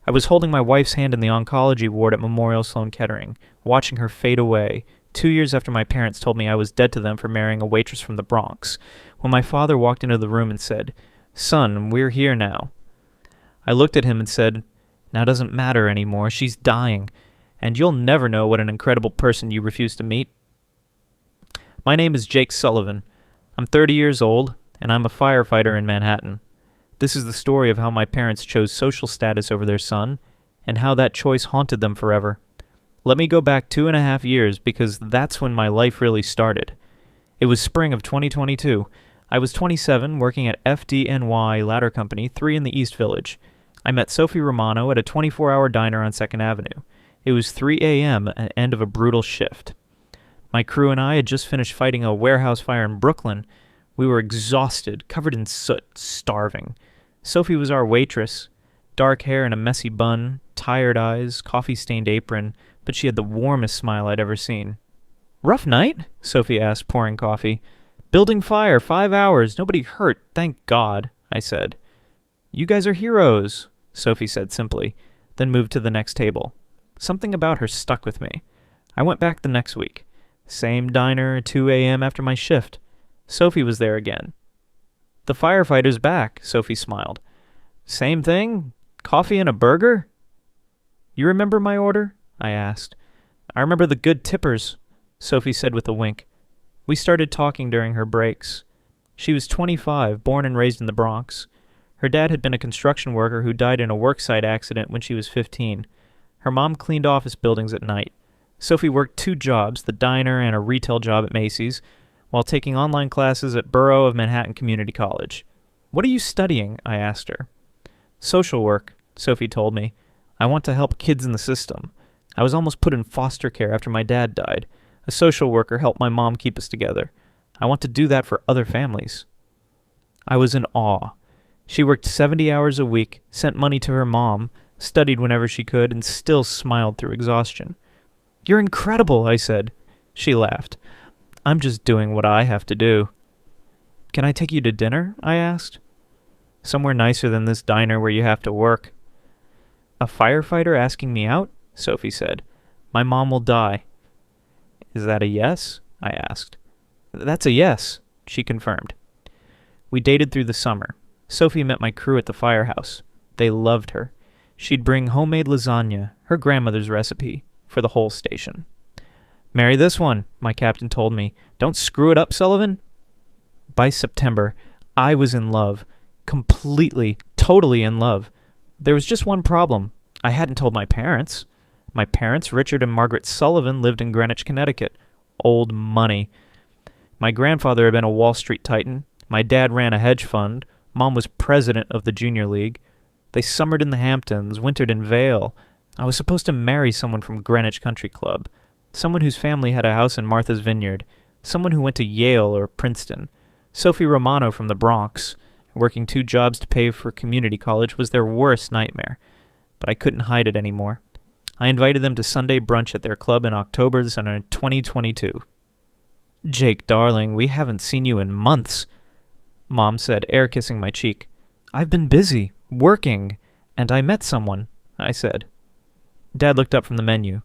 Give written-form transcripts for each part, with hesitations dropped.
I was holding my wife's hand in the oncology ward at Memorial Sloan Kettering, watching her fade away, 2 years after my parents told me I was dead to them for marrying a waitress from the Bronx, when my father walked into the room and said, "Son, we're here now." I looked at him and said, "Now doesn't matter anymore. She's dying, and you'll never know what an incredible person you refuse to meet." My name is Jake Sullivan. I'm 30 years old, and I'm a firefighter in Manhattan. This is the story of how my parents chose social status over their son, and how that choice haunted them forever. Let me go back 2.5 years, because that's when my life really started. It was spring of 2022. I was 27, working at FDNY Ladder Company, 3 in the East Village. I met Sophie Romano at a 24-hour diner on 2nd Avenue. It was 3 a.m., at the end of a brutal shift. My crew and I had just finished fighting a warehouse fire in Brooklyn. We were exhausted, covered in soot, starving. Sophie was our waitress. Dark hair and a messy bun, tired eyes, coffee-stained apron, but she had the warmest smile I'd ever seen. "Rough night?" Sophie asked, pouring coffee. "Building fire, 5 hours, nobody hurt, thank God," I said. "You guys are heroes," Sophie said simply, then moved to the next table. Something about her stuck with me. I went back the next week. Same diner, 2 a.m. after my shift. Sophie was there again. "The firefighter's back," Sophie smiled. "Same thing? Coffee and a burger?" "You remember my order?" I asked. "I remember the good tippers," Sophie said with a wink. We started talking during her breaks. She was 25, born and raised in the Bronx. Her dad had been a construction worker who died in a worksite accident when she was 15. Her mom cleaned office buildings at night. Sophie worked 2 jobs, the diner and a retail job at Macy's, while taking online classes at Borough of Manhattan Community College. "What are you studying?" I asked her. "Social work," Sophie told me. "I want to help kids in the system. I was almost put in foster care after my dad died. A social worker helped my mom keep us together. I want to do that for other families." I was in awe. She worked 70 hours a week, sent money to her mom, studied whenever she could, and still smiled through exhaustion. "You're incredible," I said. She laughed. "I'm just doing what I have to do." "Can I take you to dinner?" I asked. "Somewhere nicer than this diner where you have to work." "A firefighter asking me out?" Sophie said. "My mom will die." "Is that a yes?" I asked. "That's a yes," she confirmed. We dated through the summer. Sophie met my crew at the firehouse. They loved her. She'd bring homemade lasagna, her grandmother's recipe, for the whole station. "Marry this one," my captain told me. "Don't screw it up, Sullivan." By September, I was in love. Completely, totally in love. There was just one problem. I hadn't told my parents. My parents, Richard and Margaret Sullivan, lived in Greenwich, Connecticut. Old money. My grandfather had been a Wall Street titan. My dad ran a hedge fund. Mom was president of the Junior League. They summered in the Hamptons, wintered in Vail. I was supposed to marry someone from Greenwich Country Club. Someone whose family had a house in Martha's Vineyard. Someone who went to Yale or Princeton. Sophie Romano from the Bronx. Working 2 jobs to pay for community college was their worst nightmare. But I couldn't hide it anymore. I invited them to Sunday brunch at their club in October 2022. "Jake, darling, we haven't seen you in months," Mom said, air-kissing my cheek. "I've been busy, working, and I met someone," I said. Dad looked up from the menu.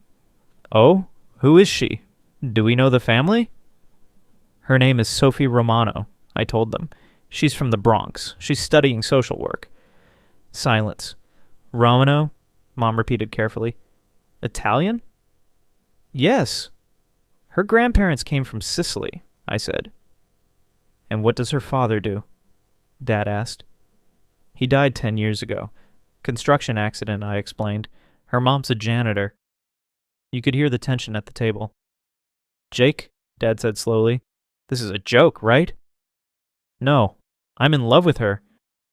"Oh? Who is she? Do we know the family?" "Her name is Sophie Romano," I told them. "She's from the Bronx. She's studying social work." Silence. "Romano?" Mom repeated carefully. "Italian?" "Yes. Her grandparents came from Sicily," I said. "And what does her father do?" Dad asked. "He died 10 years ago. Construction accident," I explained. "Her mom's a janitor." You could hear the tension at the table. "Jake," Dad said slowly, "this is a joke, right?" "No. I'm in love with her.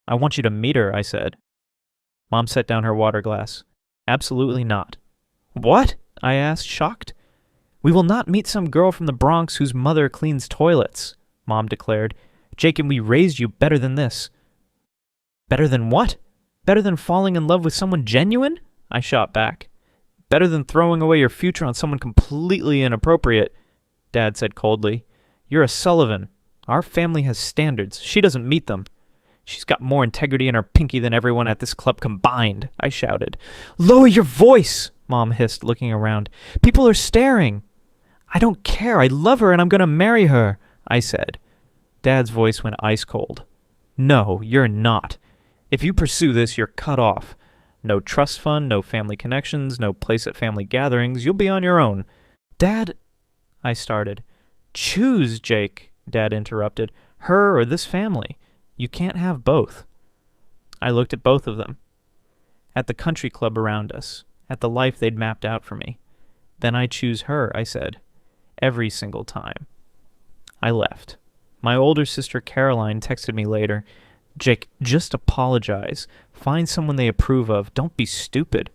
I want you to meet her," I said. Mom set down her water glass. "Absolutely not." "What?" I asked, shocked. "We will not meet some girl from the Bronx whose mother cleans toilets," Mom declared. "Jake, and we raised you better than this." "Better than what? Better than falling in love with someone genuine?" I shot back. "Better than throwing away your future on someone completely inappropriate," Dad said coldly. "You're a Sullivan. Our family has standards. She doesn't meet them. She's got more integrity in her pinky than everyone at this club combined, I shouted. Lower your voice, Mom hissed, looking around. People are staring. I don't care. I love her and I'm going to marry her, I said. Dad's voice went ice cold. No, you're not. If you pursue this, you're cut off. No trust fund, no family connections, no place at family gatherings. You'll be on your own. Dad, I started. Choose, Jake, Dad interrupted. Her or this family. You can't have both. I looked at both of them. At the country club around us. At the life they'd mapped out for me. Then I choose her, I said. Every single time. I left. My older sister Caroline texted me later. Jake, just apologize. Find someone they approve of. Don't be stupid.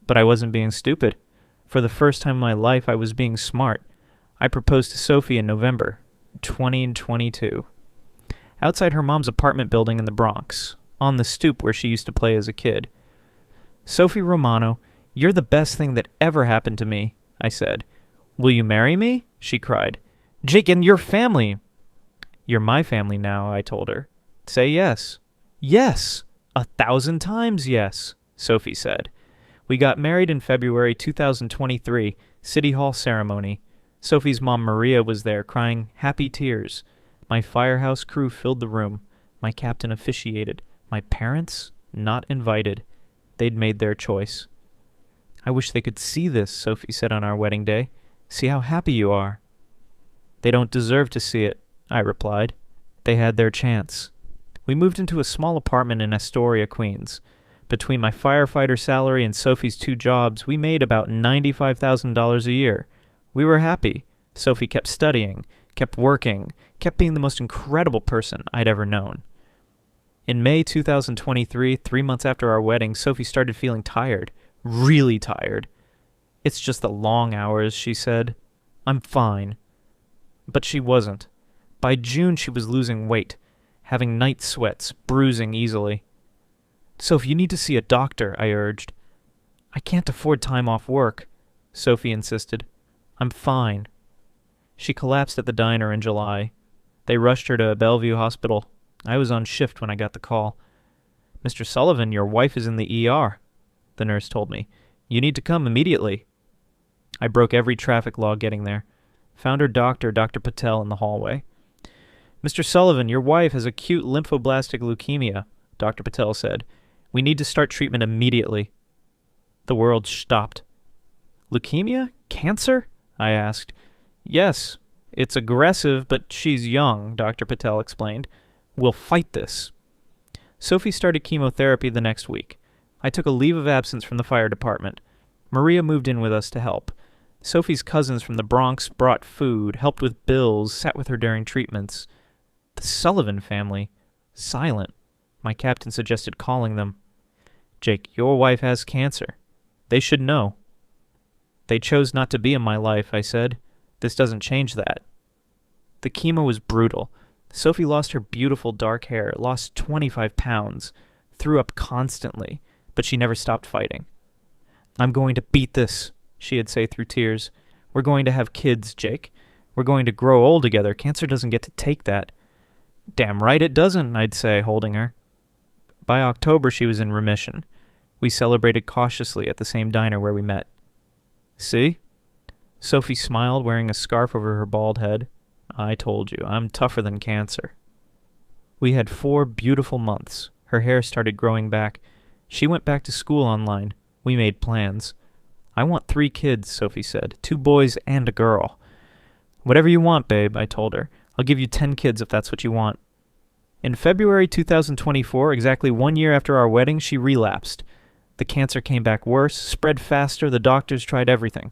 But I wasn't being stupid. For the first time in my life, I was being smart. I proposed to Sophie in November, 2022. Outside her mom's apartment building in the Bronx, on the stoop where she used to play as a kid. Sophie Romano, you're the best thing that ever happened to me, I said. Will you marry me? She cried. Jake, and your family. You're my family now, I told her. Say yes. Yes! 1,000 times yes, Sophie said. We got married in February 2023, City Hall ceremony. Sophie's mom Maria was there, crying happy tears. My firehouse crew filled the room. My captain officiated. My parents? Not invited. They'd made their choice. I wish they could see this, Sophie said on our wedding day. See how happy you are. They don't deserve to see it, I replied. They had their chance. We moved into a small apartment in Astoria, Queens. Between my firefighter salary and Sophie's 2 jobs, we made about $95,000 a year. We were happy. Sophie kept studying, kept working, kept being the most incredible person I'd ever known. In May 2023, 3 months after our wedding, Sophie started feeling tired. Really tired. It's just the long hours, she said. I'm fine. But she wasn't. By June, she was losing weight, having night sweats, bruising easily. Sophie, you need to see a doctor, I urged. I can't afford time off work, Sophie insisted. I'm fine. She collapsed at the diner in July. They rushed her to Bellevue Hospital. I was on shift when I got the call. Mr. Sullivan, your wife is in the ER, the nurse told me. You need to come immediately. I broke every traffic law getting there. Found her doctor, Dr. Patel, in the hallway. Mr. Sullivan, your wife has acute lymphoblastic leukemia, Dr. Patel said. We need to start treatment immediately. The world stopped. Leukemia? Cancer? I asked. Yes. It's aggressive, but she's young, Dr. Patel explained. We'll fight this. Sophie started chemotherapy the next week. I took a leave of absence from the fire department. Maria moved in with us to help. Sophie's cousins from the Bronx brought food, helped with bills, sat with her during treatments. The Sullivan family. Silent. My captain suggested calling them. Jake, your wife has cancer. They should know. They chose not to be in my life, I said. This doesn't change that. The chemo was brutal. Sophie lost her beautiful dark hair, lost 25 pounds, threw up constantly, but she never stopped fighting. I'm going to beat this, she'd say through tears. We're going to have kids, Jake. We're going to grow old together. Cancer doesn't get to take that. Damn right it doesn't, I'd say, holding her. By October, she was in remission. We celebrated cautiously at the same diner where we met. See? Sophie smiled, wearing a scarf over her bald head. I told you, I'm tougher than cancer. We had 4 beautiful months. Her hair started growing back. She went back to school online. We made plans. I want 3 kids, Sophie said. 2 boys and a girl. Whatever you want, babe, I told her. I'll give you 10 kids if that's what you want. In February 2024, exactly 1 year after our wedding, she relapsed. The cancer came back worse, spread faster, the doctors tried everything.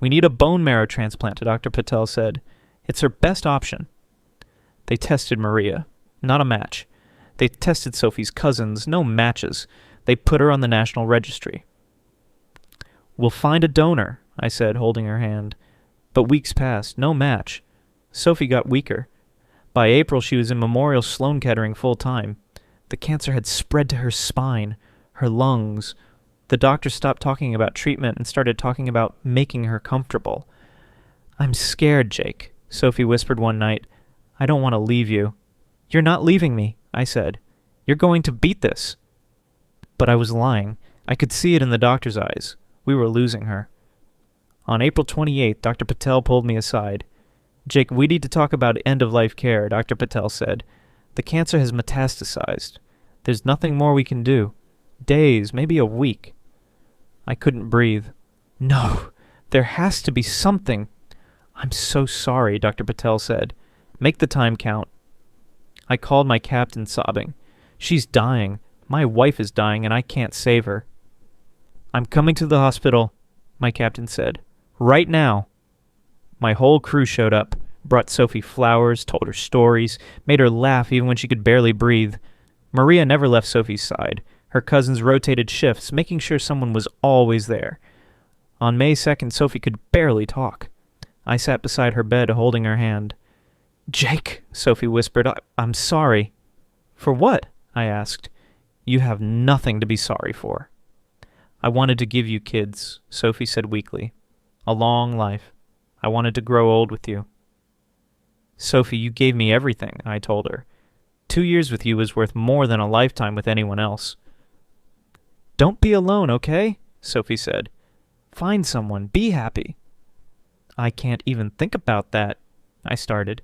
We need a bone marrow transplant, Dr. Patel said. It's her best option. They tested Maria. Not a match. They tested Sophie's cousins. No matches. They put her on the National Registry. We'll find a donor, I said, holding her hand. But weeks passed. No match. Sophie got weaker. By April, she was in Memorial Sloan Kettering full-time. The cancer had spread to her spine, her lungs. The doctor stopped talking about treatment and started talking about making her comfortable. I'm scared, Jake, Sophie whispered one night. I don't want to leave you. You're not leaving me, I said. "You're going to beat this." But I was lying. I could see it in the doctor's eyes. We were losing her. On April 28th, Dr. Patel pulled me aside. "Jake, we need to talk about end-of-life care," Dr. Patel said. "The cancer has metastasized. There's nothing more we can do. Days, maybe a week." I couldn't breathe. "No, there has to be something." "I'm so sorry," Dr. Patel said. "Make the time count." I called my captain, sobbing. "She's dying. My wife is dying, and I can't save her." "I'm coming to the hospital," my captain said. "Right now." My whole crew showed up, brought Sophie flowers, told her stories, made her laugh even when she could barely breathe. Maria never left Sophie's side. Her cousins rotated shifts, making sure someone was always there. On May 2nd, Sophie could barely talk. I sat beside her bed, holding her hand. "Jake," Sophie whispered, I'm sorry." "For what?" I asked. "You have nothing to be sorry for." "I wanted to give you kids," Sophie said weakly. "A long life. I wanted to grow old with you." "Sophie, you gave me everything," I told her. 2 years with you is worth more than a lifetime with anyone else." "Don't be alone, okay?" Sophie said. "Find someone. Be happy." "I can't even think about that," I started.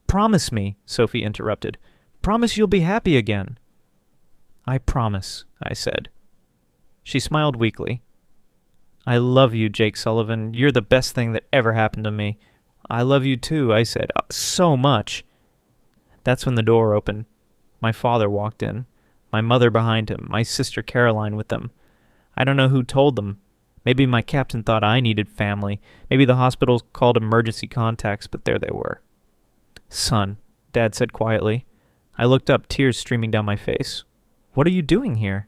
"Promise me," Sophie interrupted. "Promise you'll be happy again." "I promise," I said. She smiled weakly. "I love you, Jake Sullivan. You're the best thing that ever happened to me." "I love you too," I said. "So much." That's when the door opened. My father walked in. My mother behind him. My sister Caroline with them. I don't know who told them. Maybe my captain thought I needed family. Maybe the hospital called emergency contacts, but there they were. "Son," Dad said quietly. I looked up, tears streaming down my face. "What are you doing here?"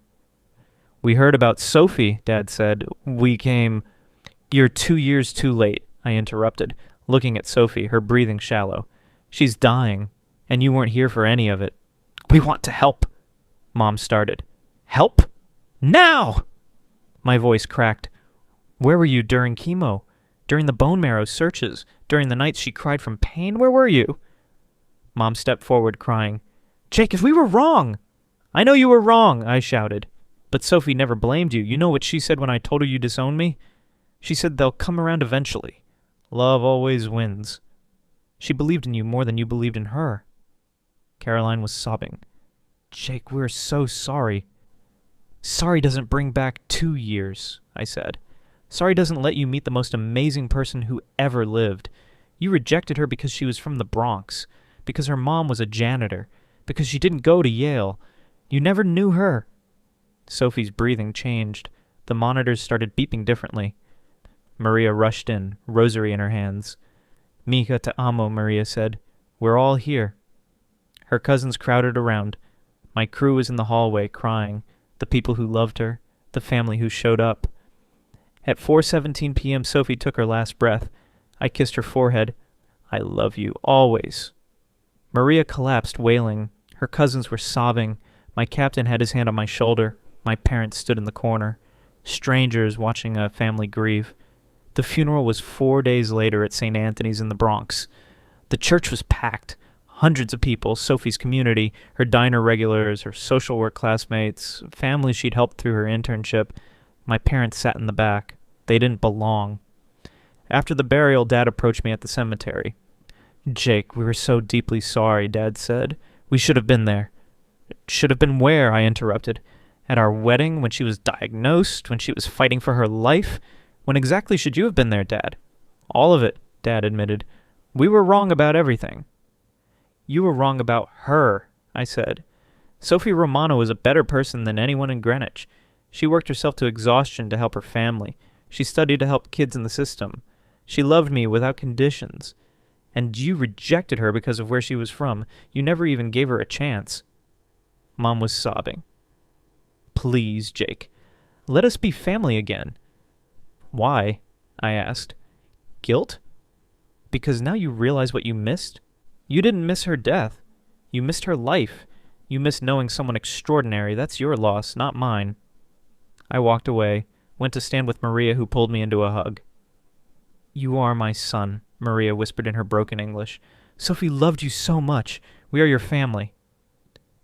"We heard about Sophie," Dad said. "We came—" "You're 2 years too late," I interrupted, looking at Sophie, her breathing shallow. "She's dying, and you weren't here for any of it." "We want to help," Mom started. "Help? Now!" My voice cracked. "Where were you during chemo? During the bone marrow searches? During the nights she cried from pain? Where were you?" Mom stepped forward, crying. "Jake, if we were wrong!" "I know you were wrong," I shouted. "But Sophie never blamed you. You know what she said when I told her you disowned me? She said they'll come around eventually. Love always wins. She believed in you more than you believed in her." Caroline was sobbing. "Jake, we're so sorry." "Sorry doesn't bring back 2 years," I said. "Sorry doesn't let you meet the most amazing person who ever lived. You rejected her because she was from the Bronx, because her mom was a janitor, because she didn't go to Yale. You never knew her." Sophie's breathing changed. The monitors started beeping differently. Maria rushed in, rosary in her hands. "Mija te amo," Maria said. "We're all here." Her cousins crowded around. My crew was in the hallway, crying. The people who loved her. The family who showed up. At 4:17 p.m., Sophie took her last breath. I kissed her forehead. "I love you, always." Maria collapsed, wailing. Her cousins were sobbing. My captain had his hand on my shoulder. My parents stood in the corner. Strangers watching a family grieve. The funeral was 4 days later at St. Anthony's in the Bronx. The church was packed. Hundreds of people, Sophie's community, her diner regulars, her social work classmates, families she'd helped through her internship. My parents sat in the back. They didn't belong. After the burial, Dad approached me at the cemetery. "Jake, we were so deeply sorry," Dad said. "We should have been there." "Should have been where?" I interrupted. "At our wedding, when she was diagnosed, when she was fighting for her life? When exactly should you have been there, Dad?" "All of it," Dad admitted. "We were wrong about everything." "You were wrong about her," I said. "Sophie Romano was a better person than anyone in Greenwich. She worked herself to exhaustion to help her family. She studied to help kids in the system. She loved me without conditions. And you rejected her because of where she was from. You never even gave her a chance." Mom was sobbing. "Please, Jake, let us be family again." "Why?" I asked. "Guilt? Because now you realize what you missed? You didn't miss her death. You missed her life. You missed knowing someone extraordinary. That's your loss, not mine." I walked away, went to stand with Maria, who pulled me into a hug. "You are my son," Maria whispered in her broken English. "Sophie loved you so much. We are your family."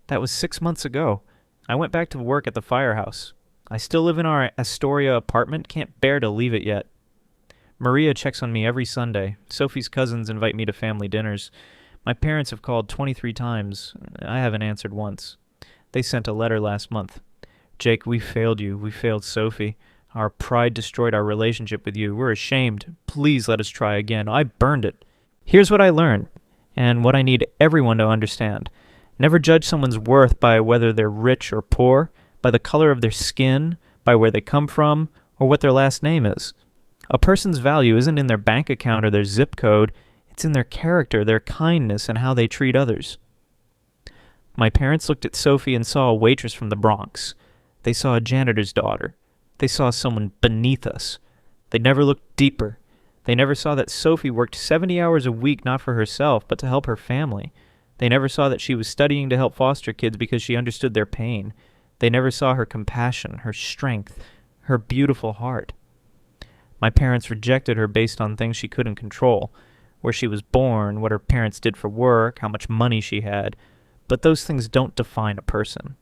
That was 6 months ago. I went back to work at the firehouse. I still live in our Astoria apartment, can't bear to leave it yet. Maria checks on me every Sunday. Sophie's cousins invite me to family dinners. My parents have called 23 times. I haven't answered once. They sent a letter last month. Jake, we failed you. We failed Sophie. Our pride destroyed our relationship with you. We're ashamed. Please let us try again. I burned it. Here's what I learned, and what I need everyone to understand. Never judge someone's worth by whether they're rich or poor, by the color of their skin, by where they come from, or what their last name is. A person's value isn't in their bank account or their zip code. It's in their character, their kindness, and how they treat others. My parents looked at Sophie and saw a waitress from the Bronx. They saw a janitor's daughter. They saw someone beneath us. They never looked deeper. They never saw that Sophie worked 70 hours a week not for herself, but to help her family. They never saw that she was studying to help foster kids because she understood their pain. They never saw her compassion, her strength, her beautiful heart. My parents rejected her based on things she couldn't control, where she was born, what her parents did for work, how much money she had. But those things don't define a person.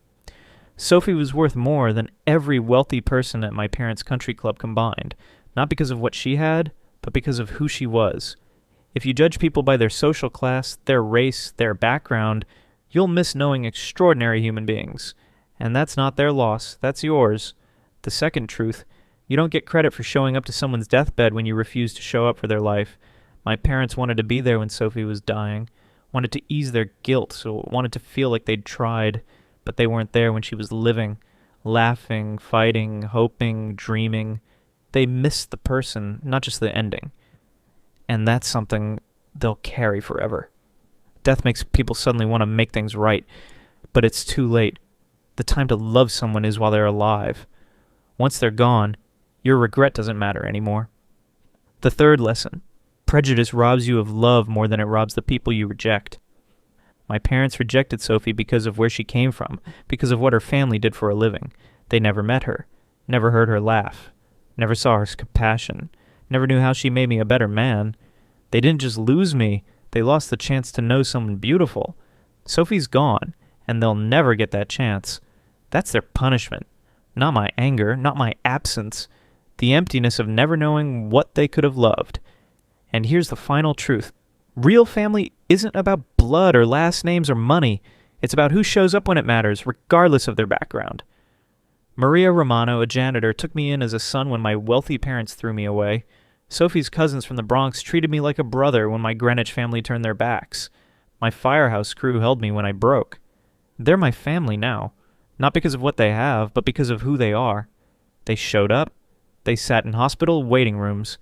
Sophie was worth more than every wealthy person at my parents' country club combined, not because of what she had, but because of who she was. If you judge people by their social class, their race, their background, you'll miss knowing extraordinary human beings. And that's not their loss, that's yours. The second truth, you don't get credit for showing up to someone's deathbed when you refuse to show up for their life. My parents wanted to be there when Sophie was dying, wanted to ease their guilt, so wanted to feel like they'd tried, but they weren't there when she was living, laughing, fighting, hoping, dreaming. They missed the person, not just the ending. And that's something they'll carry forever. Death makes people suddenly want to make things right, but it's too late. The time to love someone is while they're alive. Once they're gone, your regret doesn't matter anymore. The third lesson. Prejudice robs you of love more than it robs the people you reject. My parents rejected Sophie because of where she came from, because of what her family did for a living. They never met her, never heard her laugh, never saw her compassion, never knew how she made me a better man. They didn't just lose me, they lost the chance to know someone beautiful. Sophie's gone, and they'll never get that chance. That's their punishment. Not my anger, not my absence. The emptiness of never knowing what they could have loved. And here's the final truth. Real family isn't about blood or last names or money. It's about who shows up when it matters, regardless of their background. Maria Romano, a janitor, took me in as a son when my wealthy parents threw me away. Sophie's cousins from the Bronx treated me like a brother when my Greenwich family turned their backs. My firehouse crew held me when I broke. They're my family now, not because of what they have, but because of who they are. They showed up. They sat in hospital waiting rooms.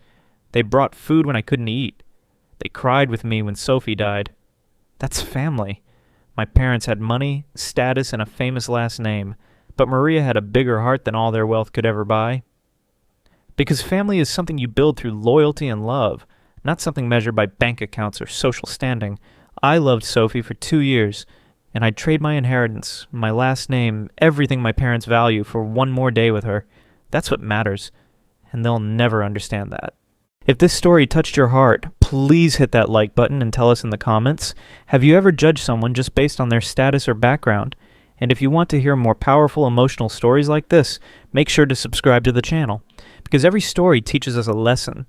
They brought food when I couldn't eat. They cried with me when Sophie died. That's family. My parents had money, status, and a famous last name, but Maria had a bigger heart than all their wealth could ever buy. Because family is something you build through loyalty and love, not something measured by bank accounts or social standing. I loved Sophie for 2 years, and I'd trade my inheritance, my last name, everything my parents value for one more day with her. That's what matters, and they'll never understand that. If this story touched your heart, please hit that like button and tell us in the comments. Have you ever judged someone just based on their status or background? And if you want to hear more powerful emotional stories like this, make sure to subscribe to the channel, because every story teaches us a lesson.